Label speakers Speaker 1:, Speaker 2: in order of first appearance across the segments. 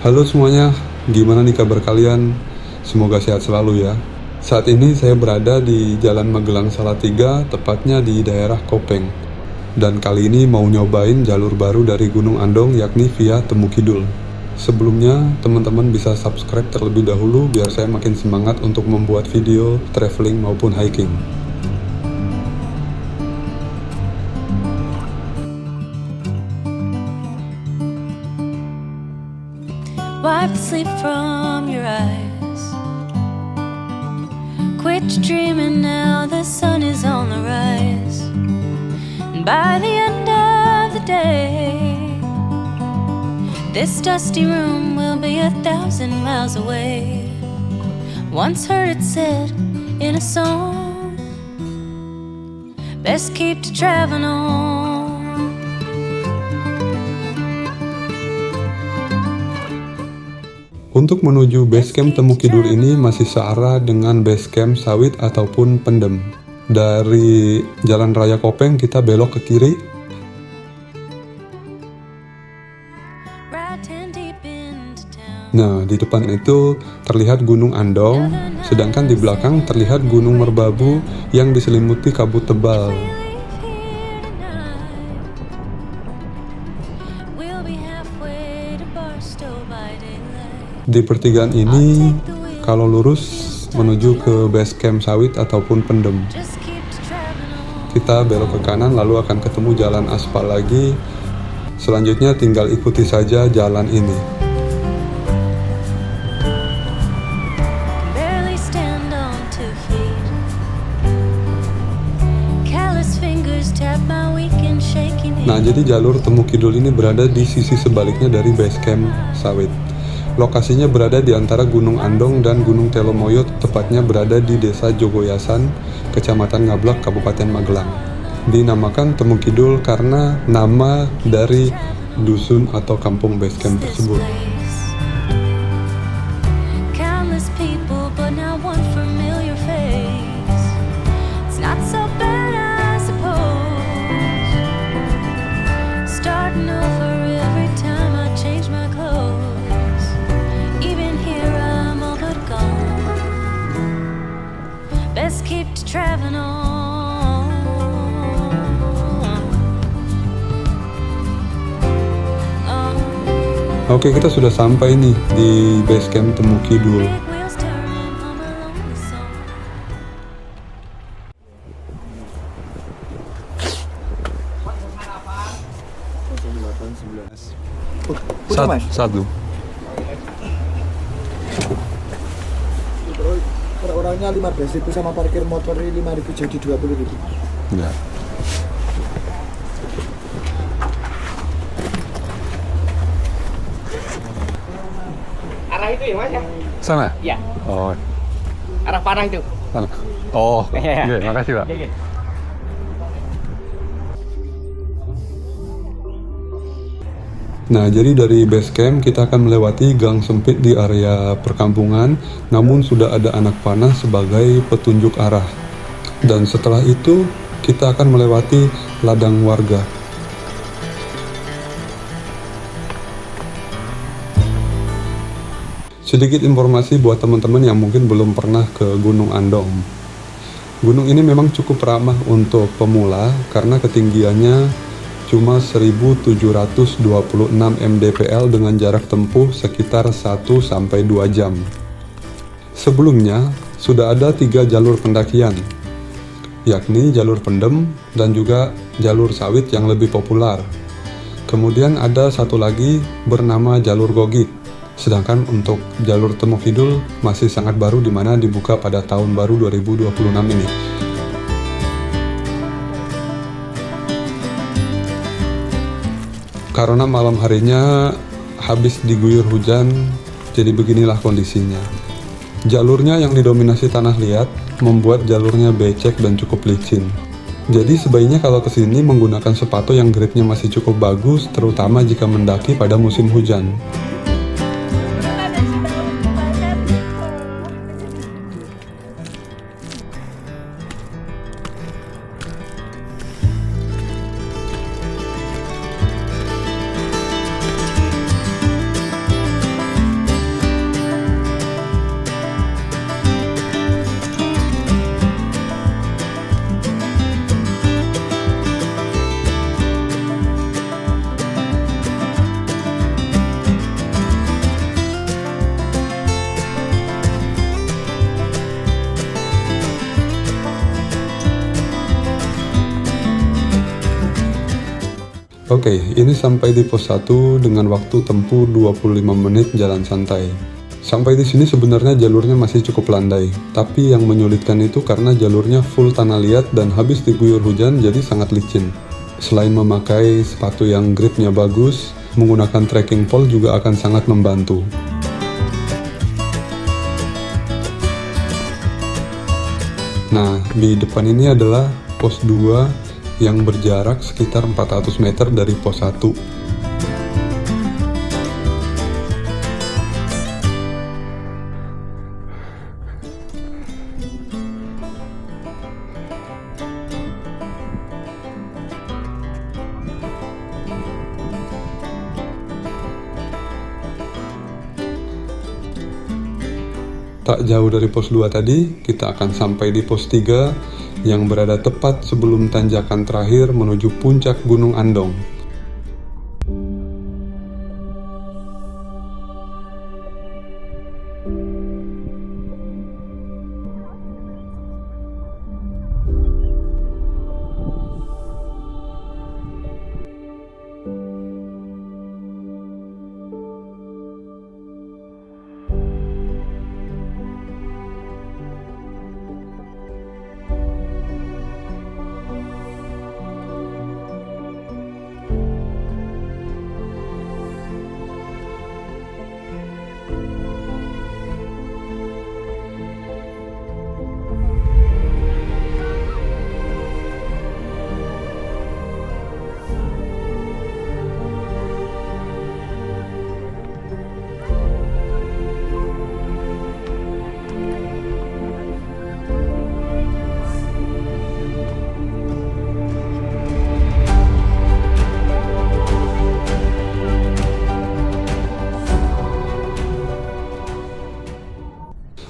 Speaker 1: Halo semuanya, gimana nih kabar kalian? Semoga sehat selalu ya. Saat ini saya berada di Jalan Magelang Salatiga, tepatnya di daerah Kopeng. Dan kali ini mau nyobain jalur baru dari Gunung Andong, yakni via Temu Kidul. Sebelumnya, teman-teman bisa subscribe terlebih dahulu biar saya makin semangat untuk membuat video traveling maupun hiking.
Speaker 2: Wipe the sleep from your eyes. Quit dreaming now, the sun is on the rise. And by the end of the day, this dusty room will be 1,000 miles away. Once heard it said in a song, best keep to traveling on.
Speaker 1: Untuk menuju basecamp Temu Kidul ini masih searah dengan basecamp Sawit ataupun Pendem. Dari Jalan Raya Kopeng kita belok ke kiri. Nah, di depan itu terlihat Gunung Andong, sedangkan di belakang terlihat Gunung Merbabu yang diselimuti kabut tebal. Di pertigaan ini, kalau lurus menuju ke basecamp Sawit ataupun Pendem. Kita belok ke kanan lalu akan ketemu jalan aspal lagi. Selanjutnya tinggal ikuti saja jalan ini. Nah, jadi jalur Temu Kidul ini berada di sisi sebaliknya dari basecamp Sawit. Lokasinya berada di antara Gunung Andong dan Gunung Telomoyo, tepatnya berada di Desa Jogoyasan, Kecamatan Ngablak, Kabupaten Magelang. Dinamakan Temu Kidul karena nama dari dusun atau kampung basecamp tersebut. Oke, kita sudah sampai nih di basecamp Temu Kidul. Satu.
Speaker 3: Per orangnya 15.000 sama parkir motor 5.000 jadi 20.000.
Speaker 1: Ya.
Speaker 4: Arah itu ya mas ya?
Speaker 1: Sana?
Speaker 4: Iya.
Speaker 1: Oh,
Speaker 4: Arah panah itu.
Speaker 1: sana. Oh, iya, makasih Pak.
Speaker 4: Iya.
Speaker 1: Nah, jadi dari base camp kita akan melewati gang sempit di area perkampungan, namun sudah ada anak panah sebagai petunjuk arah. Dan setelah itu, kita akan melewati ladang warga. Sedikit informasi buat teman-teman yang mungkin belum pernah ke Gunung Andong. Gunung ini memang cukup ramah untuk pemula karena ketinggiannya cuma 1726 mdpl dengan jarak tempuh sekitar 1-2 jam. Sebelumnya, sudah ada 3 jalur pendakian, yakni jalur Pendem dan juga jalur Sawit yang lebih populer. Kemudian ada satu lagi bernama jalur Gogik, sedangkan untuk jalur Temu Kidul masih sangat baru di mana dibuka pada tahun baru 2026 ini. Karena malam harinya habis diguyur hujan, jadi beginilah kondisinya. Jalurnya yang didominasi tanah liat membuat jalurnya becek dan cukup licin. Jadi sebaiknya kalau kesini menggunakan sepatu yang gripnya masih cukup bagus, terutama jika mendaki pada musim hujan. Oke, ini sampai di pos 1 dengan waktu tempuh 25 menit jalan santai. Sampai di sini sebenarnya jalurnya masih cukup landai, tapi yang menyulitkan itu karena jalurnya full tanah liat dan habis diguyur hujan jadi sangat licin. Selain memakai sepatu yang gripnya bagus, menggunakan trekking pole juga akan sangat membantu. Nah, di depan ini adalah pos 2 yang berjarak sekitar 400 meter dari pos 1. Tak jauh dari pos 2 tadi, kita akan sampai di pos 3 yang berada tepat sebelum tanjakan terakhir menuju puncak Gunung Andong.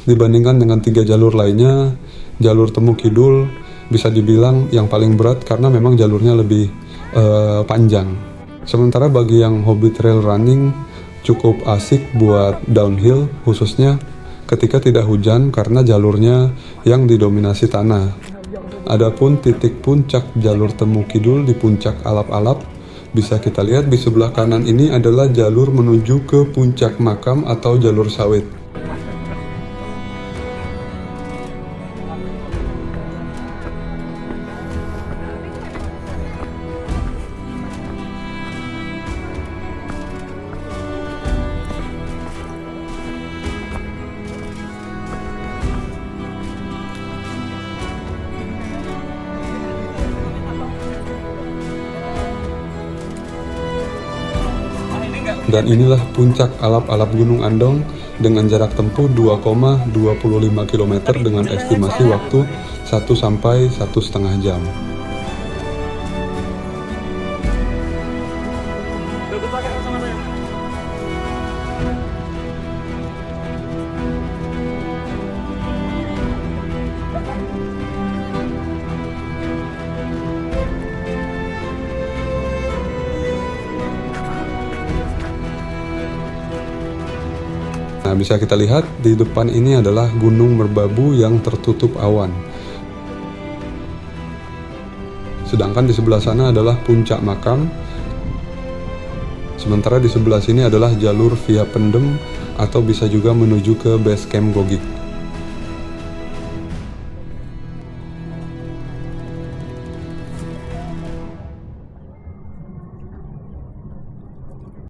Speaker 1: Dibandingkan dengan 3 jalur lainnya, jalur Temu Kidul bisa dibilang yang paling berat karena memang jalurnya lebih panjang. Sementara bagi yang hobi trail running cukup asik buat downhill, khususnya ketika tidak hujan karena jalurnya yang didominasi tanah. Adapun titik puncak jalur Temu Kidul di puncak Alap-Alap, bisa kita lihat di sebelah kanan ini adalah jalur menuju ke puncak makam atau jalur sawit. Dan inilah puncak Alap-Alap Gunung Andong dengan jarak tempuh 2,25 km dengan estimasi waktu 1 sampai 1,5 jam. Nah, bisa kita lihat di depan ini adalah Gunung Merbabu yang tertutup awan. Sedangkan di sebelah sana adalah puncak makam. Sementara di sebelah sini adalah jalur via Pendem atau bisa juga menuju ke base camp Gogik.